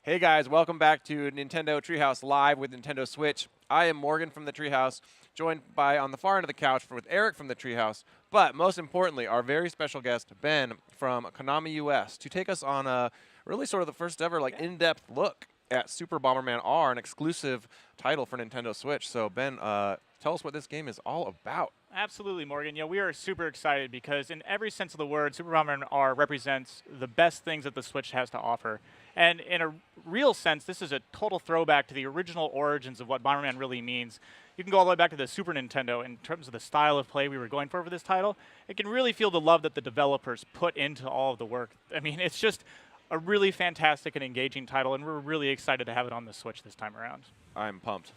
Hey guys, welcome back to Nintendo Treehouse Live with Nintendo Switch. I am Morgan from the Treehouse, joined by on the far end of the couch with Eric from the Treehouse, but most importantly, our very special guest, Ben from Konami US, to take us on a really sort of the first ever in-depth look at Super Bomberman R, an exclusive title for Nintendo Switch. So Ben, tell us what this game is all about. Absolutely, Morgan. We are super excited because in every sense of the word, Super Bomberman R represents the best things that the Switch has to offer. And in a real sense, this is a total throwback to the original origins of what Bomberman really means. You can go all the way back to the Super Nintendo in terms of the style of play we were going for this title. It can really feel the love that the developers put into all of the work. I mean, it's just a really fantastic and engaging title, and we're really excited to have it on the Switch this time around. I'm pumped.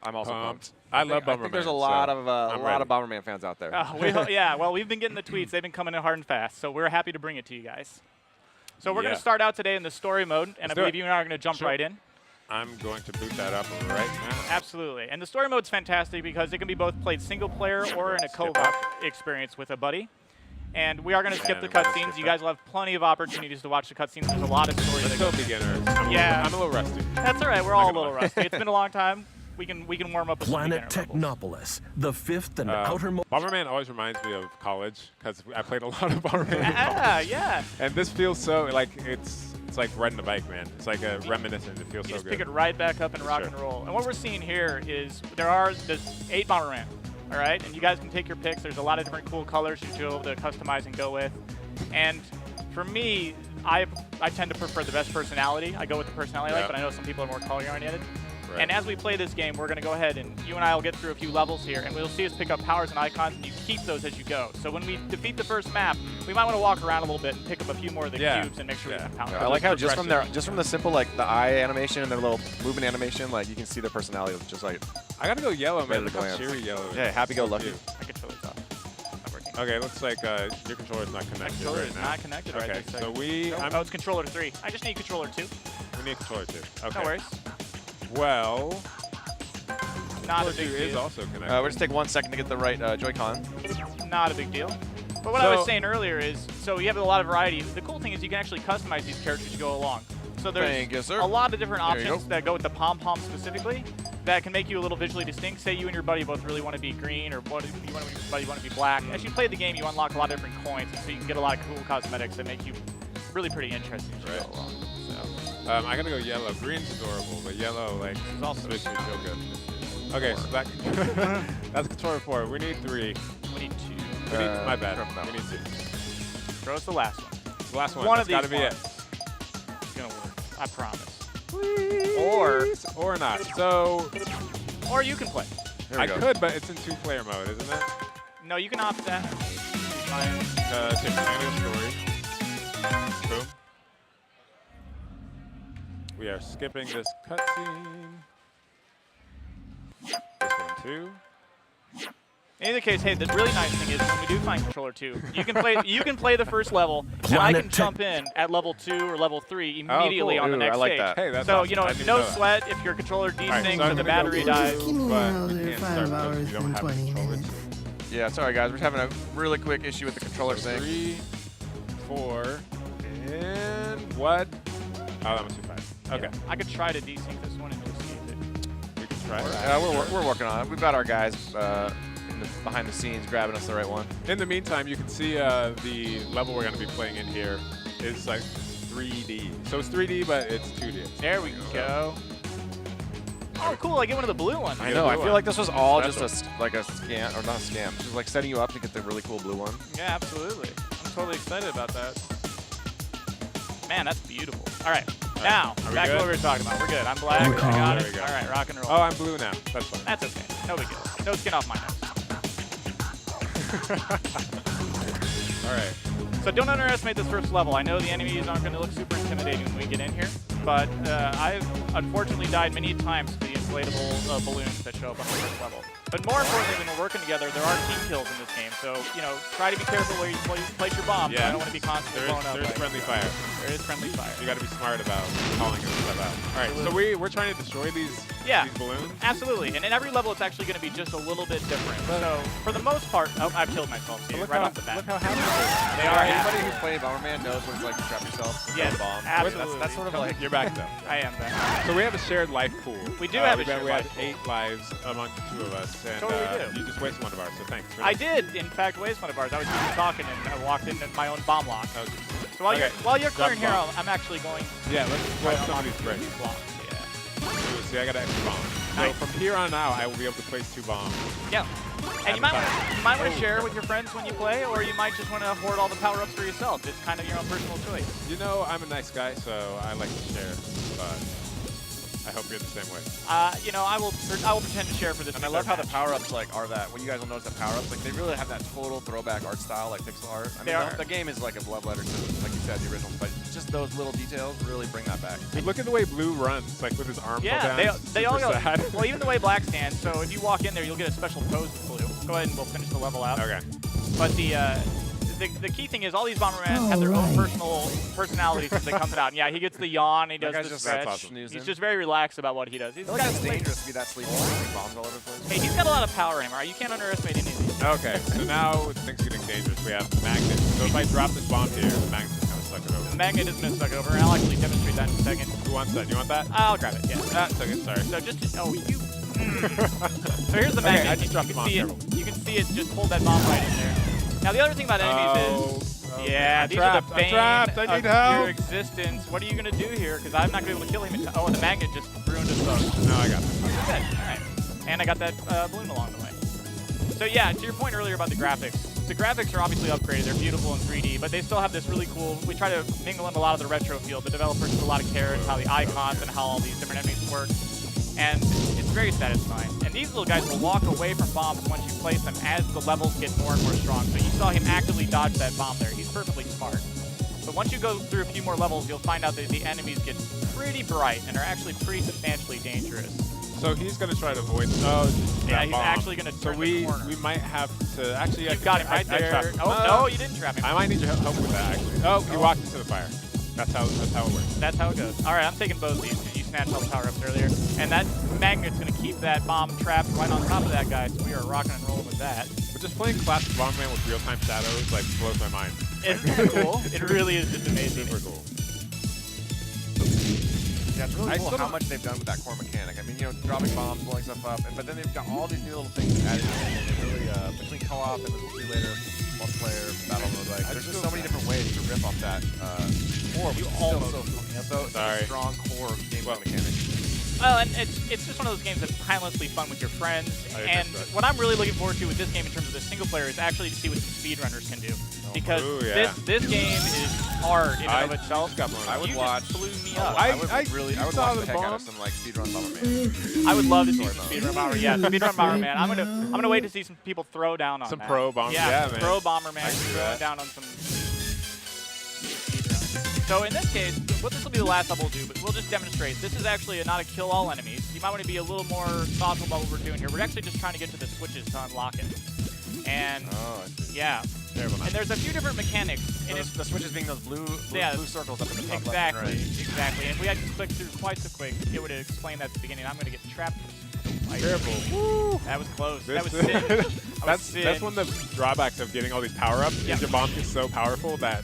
I'm also pumped. I love Bomberman. I think there's a lot of Bomberman fans out there. Yeah, well, we've been getting the tweets. They've been coming in hard and fast, so we're happy to bring it to you guys. So we're going to start out today in the story mode, and I believe you and I are going to jump right in. I'm going to boot that up right now. Absolutely. And the story mode's fantastic because it can be both played single player or in a co-op experience with a buddy. And we are going to skip the cutscenes. You guys will have plenty of opportunities to watch the cutscenes. There's a lot of stories. Let's go beginners. I'm a little rusty. That's all right. We're all a little rusty. It's been a long time. We can warm up. Planet Technopolis, the fifth and outermost. Bomberman always reminds me of college because I played a lot of Bomberman. Yeah. And this feels so like it's like riding a bike, man. It's like a reminiscent. It feels so good. Just pick it right back up and rock and roll. And what we're seeing here is there's 8 Bomberman. All right, and you guys can take your picks. There's a lot of different cool colors you'll be able to customize and go with. And for me, I tend to prefer the best personality. I go with the personality I like, but I know some people are more color-oriented. Right. And as we play this game, we're going to go ahead and you and I will get through a few levels here, and we'll see us pick up powers and icons, and you keep those as you go. So when we defeat the first map, we might want to walk around a little bit and pick up a few more of the cubes and make sure we have powers. I like how just from the simple the eye animation and their little movement animation, you can see their personality just like. I gotta go yellow, man. Look how cheery yellow is. Yeah, happy-go-lucky. My controller's off. Not working. Okay, looks like your controller's not connected right now. Not connected right this second. So we. Oh, it's controller 3. I just need controller 2. We need controller 2. Okay. No worries. Well. Not a big deal. Is also connected. We'll just take 1 second to get the right Joy-Con. Not a big deal. But what I was saying earlier is, so you have a lot of variety. The cool thing is you can actually customize these characters as you go along. So there's a lot of different options that go with the pom-pom specifically that can make you a little visually distinct. Say you and your buddy both really want to be green or you want to be black. As you play the game, you unlock a lot of different coins, and so you can get a lot of cool cosmetics that make you really pretty interesting as you go along. So. I gotta go yellow. Green's adorable, but yellow is also makes me feel good. Okay, so that's controller 4. We need 3. We need 2. My bad. We need 2. Throw us the last one. The last one. One of these gotta be it. It's gonna work. I promise. Please. Or not. So. Or you can play. I could, but it's in 2-player mode, isn't it? No, you can opt that. Take story. Boom. We are skipping this cutscene. This one too. In either case, hey, the really nice thing is when we do find controller 2, you can play the first level, and I can jump in at level 2 or level 3 immediately on the next stage. That. Hey, that's so awesome. no sweat if your controller desyncs or the battery dies. Give me another 5 hours and 20 minutes. Yeah, sorry guys, we're having a really quick issue with the controller sync. 3, 4, and what? Oh, that must be 5. Okay. Yeah. I could try to desync this one and just see if it. We can try that. We're working on it. We've got our guys behind the scenes grabbing us the right one. In the meantime, you can see the level we're going to be playing in here is like 3D. So it's 3D, but it's 2D. There we go. Oh, cool! I get one of the blue ones. I know. I feel like this was all just a scam, or not a scam. Just like setting you up to get the really cool blue one. Yeah, absolutely. I'm totally excited about that. Man, that's beautiful. All right. Now, back to what we were talking about. We're good. I'm black. I got it. All right, rock and roll. Oh, I'm blue now. That's fine. That's okay. No big deal. No skin off my nose. All right. So don't underestimate this first level. I know the enemies aren't going to look super intimidating when we get in here, but I've unfortunately died many times to the inflatable balloons that show up on the first level. But more importantly, when we're working together, there are team kills in this game. So, try to be careful where you place your bombs. Yeah. I don't want to be constantly blown up. There's friendly fire. There is friendly fire. You got to be smart about calling it stuff out. All right, so we're trying to destroy these Yeah, these balloons? absolutely. And in every level, it's actually going to be just a little bit different. So for the most part, oh, I've killed myself see, right off the bat. Look how happy they They are Anybody happy. who's played Bomberman knows what it's like to trap yourself with Yes, a bomb. absolutely. That's sort of like You're back though. I am back. So we have a shared life pool. We do have a we shared have life pool. 8 lives among the 2 of us, and Totally do. you just wasted one of ours, so thanks. For I that. did, in fact, waste one of ours. I was just talking and I walked into my own bomb lock. Okay. So while you're Drop clearing the here, bomb. I'm actually going Yeah, let's blow to up some of unlock these bricks. these blocks. Yeah. Ooh, see, I got an extra bomb. Nice. So from here on out, I will be able to place 2 bombs. Yeah. And you might want to share with your friends when you play, or you might just want to hoard all the power-ups for yourself. It's kind of your own personal choice. You know, I'm a nice guy, so I like to share, but I hope you're the same way. You know, I will pretend to share for this. And I love how the power-ups like are that. When you guys will notice the power-ups, like they really have that total throwback art style, like pixel art. I mean, the game is like a love letter to, like you said, the original, but just those little details really bring that back. Dude, look at the way Blue runs, like with his arms Yeah, all down. they all go. Sad. Well, even the way Black stands. So if you walk in there, you'll get a special pose with Blue. Go ahead and we'll finish the level out. Okay. But the key thing is all these Bombermen have their own personalities as they come out. And yeah, he gets the yawn, he does That the guy's just stretch. awesome. He's just very relaxed about what he does. I feel like that's dangerous to be that sleepy, throwing bombs all over the place. Hey, he's got a lot of power in him, right? You can't underestimate any of these. Okay, so now things are getting dangerous. We have magnets. So if I drop this bomb here, the magnet's going to suck it over. The magnet is going to suck over, and I'll actually demonstrate that in a second. Who wants that? You want that? I'll grab it, yeah. Took it, sorry. So just, oh, you. So here's the magnet. I just dropped the bomb. You can see it just hold that bomb right in there. Now the other thing about enemies is, yeah, I'm these trapped. are the bane I'm trapped. I need of help. your existence. What are you going to do here? Because I'm not going to be able to kill him. Oh, the magnet just ruined us both. No, I got this. Good, all right. And I got that balloon along the way. So yeah, to your point earlier about the graphics. The graphics are obviously upgraded. They're beautiful in 3D, but they still have this really cool, we try to mingle in a lot of the retro feel. The developers put a lot of care into how the icons and how all these different enemies work. And it's very satisfying. And these little guys will walk away from bombs once you place them as the levels get more and more strong. So you saw him actively dodge that bomb there. He's perfectly smart. But once you go through a few more levels, you'll find out that the enemies get pretty bright and are actually pretty substantially dangerous. So he's going to try to avoid. Oh, Yeah, that he's bomb. actually going to So turn the corner. we might have to actually. You got him right I there. trapped him. Oh, no, you didn't trap him. I might need your help with that actually. Oh, he walked into the fire. That's how it works. That's how it goes. All right, I'm taking both these because you snatched all the power-ups earlier. And that magnet's going to keep that bomb trapped right on top of that guy, so we are rocking and rolling with that. But just playing classic Bomberman with real-time shadows like blows my mind. Isn't that cool? It really is just amazing. Super cool. Yeah, it's really I cool still how don't- much they've done with that core mechanic. I mean, you know, dropping bombs, blowing stuff up, but then they've got all these new little things added in, and it really, between co-op and we'll see later, multiplayer, battle mode, like, there's just so many different ways to rip off that core, which is still so Sorry. strong core gameplay mechanic. Well, and it's just one of those games that's timelessly fun with your friends. I And guess that. what I'm really looking forward to with this game in terms of the single player is actually to see what some speedrunners can do. Because Ooh, yeah. this game is hard in and of itself. got blown I up. would You watch. just blew me up. I would you watch saw the the heck out bomb? of some like speedrun Bomberman. I would love to see Sorry, some Bomberman. speedrun Bomberman. Yeah, speedrun Bomberman. I'm gonna wait to see some people throw down on Some that. pro Bomberman. Yeah, Yeah, some man. pro I Bomberman can see throwing that. down on some speedruns. So in this case, what this will be the last level we'll do, but we'll just demonstrate. This is actually not a kill all enemies. You might want to be a little more thoughtful about what we're doing here. We're actually just trying to get to the switches to unlock it. And Oh, I see. yeah. Terrible. And there's a few different mechanics. And The switches being those blue circles up in the top exactly, left and right. exactly. And if we had to click through quite so quick, it would explain that at the beginning. I'm going to get trapped. Careful. Woo. That was close. This- That was singed. That's one of the drawbacks of getting all these power-ups. Yeah. Is your bomb gets so powerful that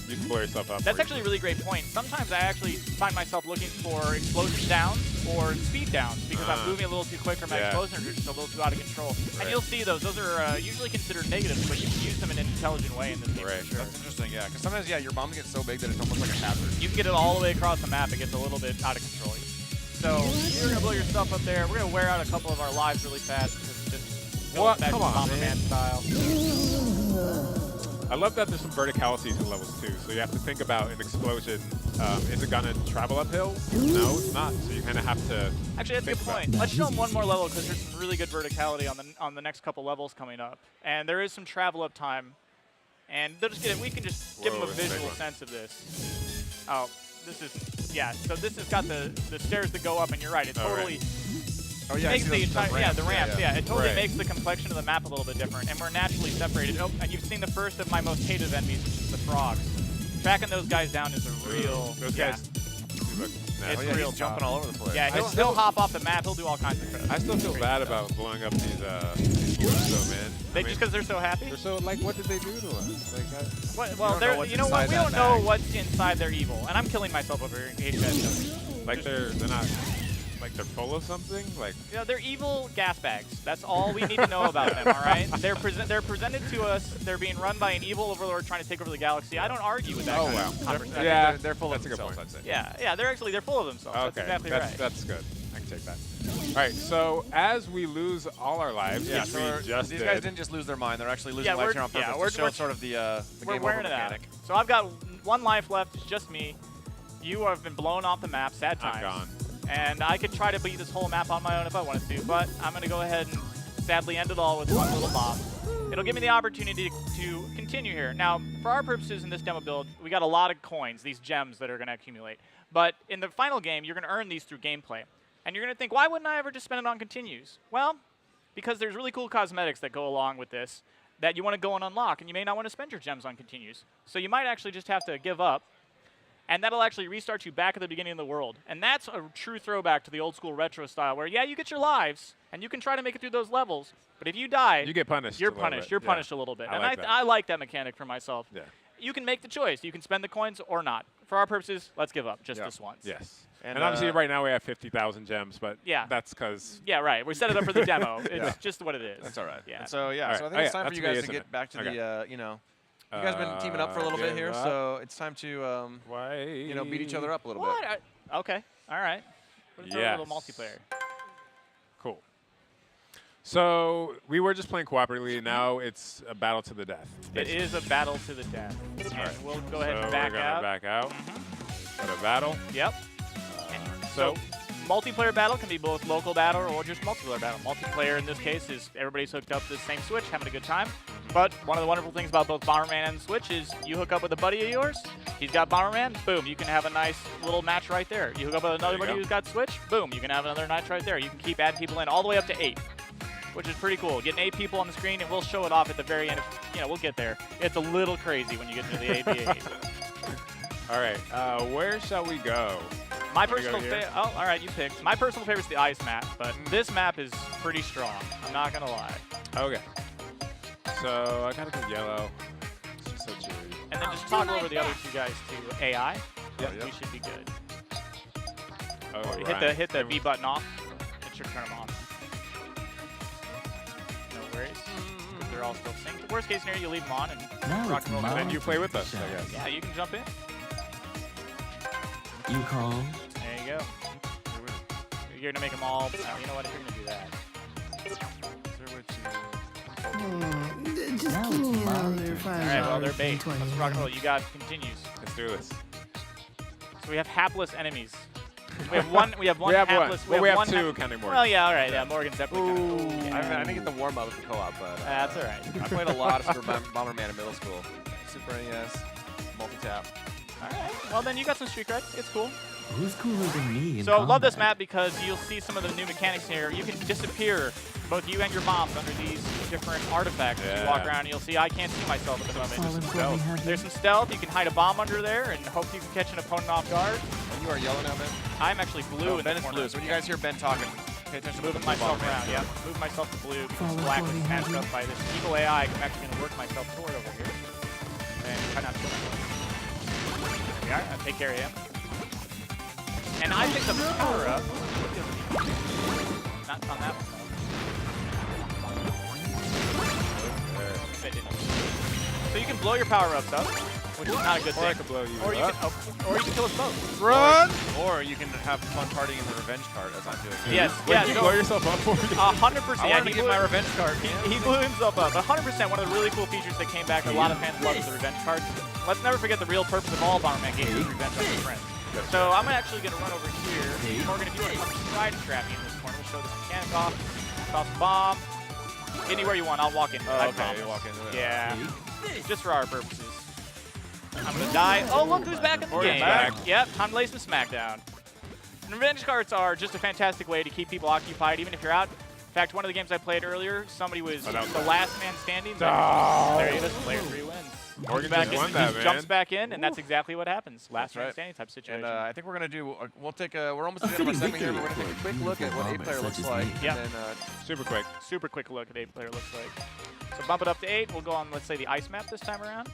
you can blow yourself up. That's actually a really great point. Sometimes I actually find myself looking for explosion downs or speed downs because I'm moving a little too quick or my Yeah. explosions are just a little too out of control. Right. And you'll see those. Those are usually considered negatives, but you can use them in an intelligent way in this game Right. for sure. That's interesting, yeah. Because sometimes, yeah, your bombs get so big that it's almost like a hazard. You can get it all the way across the map. It gets a little bit out of control. So you're going to blow your stuff up there. We're going to wear out a couple of our lives really fast because just going What? back Come to on, Bomberman man. style. I love that there's some verticalities in levels too. So you have to think about an explosion. Is it gonna travel uphill? No, it's not. So you kind of have to. Actually, that's a good think about point. Let's show them one more level because there's some really good verticality on the next couple levels coming up, and there is some travel up time, and they'll just get it. We can just give them a Whoa, that's a big visual one. sense of this. Oh, this is yeah. So this has got the stairs that go up, and you're right. It Oh, right. totally Oh, yeah, I makes see the those entire the ramps. Yeah, it totally Right. makes the complexion of the map a little bit different, and we're naturally separated. Oh, and you've seen the first of my most hated enemies, which is the frogs. Tracking those guys down is a real Those yeah. guys. Dude, look. Nah, It's Oh, yeah, real he's jumping tough. all over the place. Yeah, he'll hop off the map. He'll do all kinds of crap. I still feel bad about blowing up these boards, though, man. They just because they're so happy. they're so like, what did they do to us? Like, Well, don't know what's you know what? inside We that don't know bag. what's inside their evil, and I'm killing myself over here. like they're not like they're full of something. Like, You know, they're evil gas bags. That's all we need to know about them, all right? They're presented to us. They're being run by an evil overlord trying to take over the galaxy. I don't argue with that oh kind wow, of conversation. yeah, they're full of that's a good themselves, point. I'd say. Yeah, they're full of themselves. Okay, That's exactly right. that's good. I can take that. All right, so as we lose all our lives, Yeah, which so we just these did, guys didn't just lose their mind; they're actually losing lives here on purpose we're to show sort of the we're game over wearing it out. mechanic. So I've got 1 life left. It's just me. You have been blown off the map. Sad times. I'm gone. And I could try to beat this whole map on my own if I wanted to, but I'm going to go ahead and sadly end it all with one little bomb. It'll give me the opportunity to continue here. Now, for our purposes in this demo build, we got a lot of coins, these gems that are going to accumulate. But in the final game, you're going to earn these through gameplay. And you're going to think, why wouldn't I ever just spend it on continues? Well, because there's really cool cosmetics that go along with this that you want to go and unlock, and you may not want to spend your gems on continues. So you might actually just have to give up, and that'll actually restart you back at the beginning of the world. And that's a true throwback to the old school retro style where, yeah, you get your lives, and you can try to make it through those levels, but if you die, You get punished. you're a little punished. bit. You're Yeah. punished a little bit. I And like that. I like that mechanic for myself. Yeah. You can make the choice. You can spend the coins or not. For our purposes, let's give up just Yeah. this once. Yes. And, And obviously, right now we have 50,000 gems, but Yeah. that's because Yeah, right. We set it up for the demo. It's just what it is. That's all right. Yeah. And so yeah, All so I right. think it's Oh, yeah, time for that's you me, guys to isn't get it? back to Okay. the you know, you guys been teaming up for a little bit here, give so it's time to why? you know, beat each other up a little What? bit. Okay. All right. Let's throw a little Yes. multiplayer. Cool. So we were just playing cooperatively. Now it's a battle to the death. It is a battle to the death. And we'll go ahead and So back we're gonna out. back out. Got a battle. Yep. So multiplayer battle can be both local battle or just multiplayer battle. Multiplayer in this case is everybody's hooked up to the same Switch, having a good time. But one of the wonderful things about both Bomberman and Switch is you hook up with a buddy of yours, he's got Bomberman, boom, you can have a nice little match right there. You hook up with another you buddy go. who's got Switch, boom, you can have another match right there. You can keep adding people in all the way up to 8, which is pretty cool. Getting 8 people on the screen, and we'll show it off at the very end. We'll get there. It's a little crazy when you get to the 8v8. All right. Where shall we go? My Wanna go personal here? favorite. Oh, all right, you picked. My personal favorite is the ice map, but this map is pretty strong. I'm not gonna lie. Okay. So I gotta go yellow. It's just so cheery. And then just toggle over the other two guys to AI. Yeah. We should be good. Oh, Or right. hit the B button off. It should turn them off. No worries. If they're all still synced. Worst case scenario, you leave them on and Now rock it's and roll. my And then you play with us, I turn. guess. Yeah, you can jump in. You call. There you go. You're gonna make them all. You know what? If you're gonna do that. Now Just give it's me my another turn. 5 All right. Well, hours they're and bait. 20 Let's rock and roll. minutes. You got continues. Let's do this. So we have hapless enemies. We have one. We have one we have hapless. one. Well, we have one two counting more. Well, yeah. All right. Yeah. Morgan's definitely. I Gonna, didn't get the warm up with the co-op, but That's all right. I played a lot of Super Bomberman in middle school. Super NES, multi-tap. All right. Well, then you got some street cred. It's cool. Who's cooler than me in So love this combat? map because you'll see some of the new mechanics here. You can disappear, both you and your bombs, under these different artifacts. As you walk Yeah. around, and you'll see I can't see myself at the moment. Fallen There's some for me, stealth. have you? There's some stealth. You can hide a bomb under there and hope you can catch an opponent off guard. And you are yellow now, Ben? I'm actually blue Oh, in Ben the is corner. blue. So when you guys hear Ben talking, pay attention to Moving the myself Bomberman. around, yeah. Moving myself to blue because Fallen black for was me, patched have up you? by this evil AI. I'm actually going to work myself toward over here. And try not to kill myself. There we are. I'll take care of him. And I picked up the power up. Not on that one. So you can blow your power ups up, which is not a good Or I thing. could blow you Or you up. can, or you can kill us both. Run! Or you can have fun partying in the revenge card, as I'm doing. Yes, Wait, yeah. you no, blow yourself up for me? 100%. I Yeah, wanted to get my revenge card. He blew himself up. But 100%, one of the really cool features that came back that a lot of fans love is the revenge cards. Let's never forget the real purpose of all Bomberman games is revenge on your friends. So I'm actually going to run over here. Morgan, if you want to come stride and grab me in this corner, we'll show this mechanic off. Toss a bomb. Anywhere you want, I'll walk in. I okay, promise. you walk into it. Yeah, just for our purposes. I'm going to die. Oh, look who's back in the Morgan's game. back. Yep, time to lay some smackdown. And revenge cards are just a fantastic way to keep people occupied, even if you're out. In fact, one of the games I played earlier, somebody was Oh, that was the bad. last man standing. but Oh. There you go. Player 3 wins. Morgan back just in, won that, just man. jumps back in, and that's exactly what happens. Last man right. standing type situation. And I think we're gonna do. We'll take a. We're almost at the end of our segment here. But we're gonna take a quick look at what 8-player looks like. Yeah. And then, Super quick. Super quick look at 8-player looks like. So bump it up to 8. We'll go on, let's say, the ice map this time around.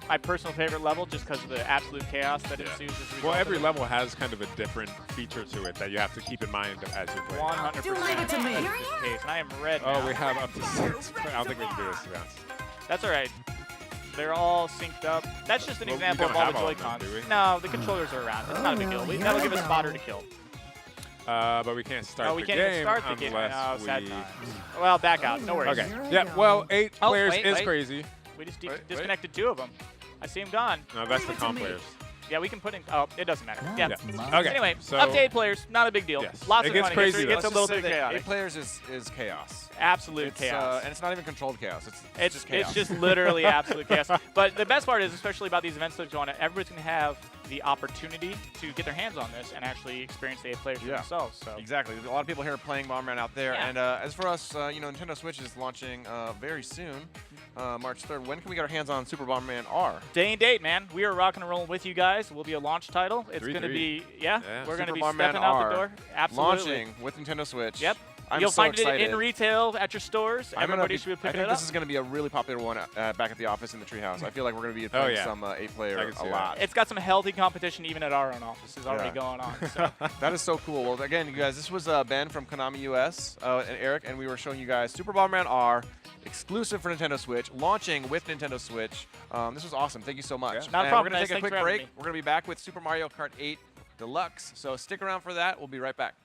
My personal favorite level, just because of the absolute chaos that ensues as a result. Well, every of it. level has kind of a different feature to it that you have to keep in mind as you're playing. 100%. Leave it to me. That is the case, and I am red Oh, now. we have up to 6. I don't think we can do this, to be honest. That's all right. They're all synced up. That's just an Well, we example of don't all the have all of them, Joy-Cons. do we? No, the controllers are around. It's not a big deal. That'll give a spotter to kill. But we can't start Oh, we the can't game even start the game. unless Oh, sad we... times. Well, back out. No worries. Okay. Yeah, well, 8 Oh, players wait, is wait. crazy. We just Wait. disconnected 2 of them. I see him gone. No, that's the comp players. Yeah, we can put in. Oh, it doesn't matter. Yeah. Okay. Anyway, so up to 8 players, not a big deal. Yes. Lots It of gets fun. crazy, It gets though. a little bit that chaotic. 8 players is chaos. Absolute It's, chaos. and it's not even controlled chaos. It's just chaos. It's just literally absolute chaos. But the best part is, especially about these events that go on, everybody's going to have the opportunity to get their hands on this and actually experience the 8 players for themselves. So Exactly. There's a lot of people here playing Bomberman out there. Yeah. And as for us, you know, Nintendo Switch is launching very soon, March 3rd. When can we get our hands on Super Bomberman R? day and date, man. We are rocking and rolling with you guys. We'll be a launch title. It's going to 3-3. be, we're going to Super be Bomberman stepping out R the door. Absolutely. Launching with Nintendo Switch. Yep. I'm You'll so find excited. it in retail at your stores. Everybody should be I picking think it up. this is going to be a really popular one back at the office in the Treehouse. I feel like we're going to be playing some 8-player I can see a that. lot. It's got some healthy competition even at our own offices already going on. So. That is so cool. Well, again, you guys, this was Ben from Konami US and Eric, and we were showing you guys Super Bomberman R, exclusive for Nintendo Switch, launching with Nintendo Switch. This was awesome. Thank you so much. Not a And problem, we're going guys. to take a Thanks quick for having break. me. We're going to be back with Super Mario Kart 8 Deluxe. So stick around for that. We'll be right back.